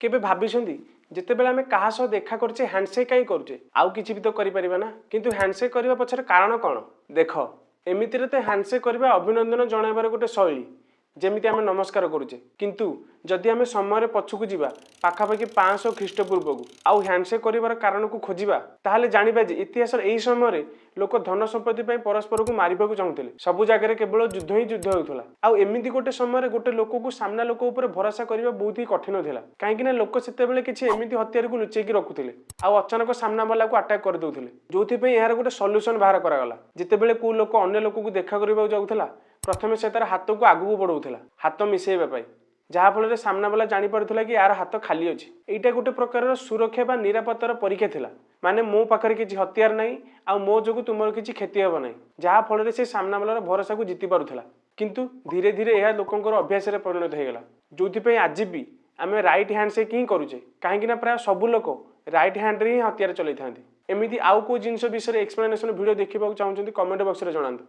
केबे भाबिछंती जेतेबेले आमे काहा सह देखा करछे हैंडशेक काई करछे आउ किछि भी तो करि परिबा ना किंतु हैंडशेक करिबा पछरे कारण कोन देख एमितिरे ते हैंडशेक करिबा अभिनंदन जणाइबार गोटे शैली जेमिति आमे नमस्कार करूचे किंतु जदि आमे समय पछकु जिबा पाखापाखि 500 ख्रीष्टपूर्व को आउ हैंडशेक करिबार कारण को खोजिबा ताहले जानिबा जे इतिहास एही समय लोक धन संपत्ति पई परस्पर को मारिबाकू चाहुथिले सब जगह केवल युद्ध होउथला आउ एमिति गोटे समय गोटे लोक को सामना लोक ऊपर भरोसा करिबा बहुत ही कठिन थिला काहेकि ना लोक सेते बेले किछि एमिति हथियार को लुचेकी रखुथिले आउ अचानक सामना वाला को अटैक कर दउथिले जोथि पई यार गोटे सॉल्यूशन बाहर करागला जेतेबेले को लोक अन्य लोक को देखा करिबा जाउथला प्रथमे से तार हाथ को आगू बढ़ाऊला हाथ मिसेबा जहाँफल सामना वाला जापा कि यार हाथ खाली अच्छी यहाँ गोटे प्रकार सुरक्षा बा निरापत्तार परीक्षा थिला माने मो पाखे किसी हथियार नहीं आ मो जो तुम किसी क्षति हे ना जहाँफल से सामना वालार भरोसा को जीति पारुला किंतु धीरे धीरे यह लोकंर अभ्यास परिणत होगा जो आज भी आम राइट हैंड से ही करुचे कहीं प्राय सब लोक राइट हैंड रे ही हथियार चलाई था एमती आउ को जिन विषय एक्सप्लेनेशन वीडियो देखा चाहते कमेंट बॉक्स में जनातु।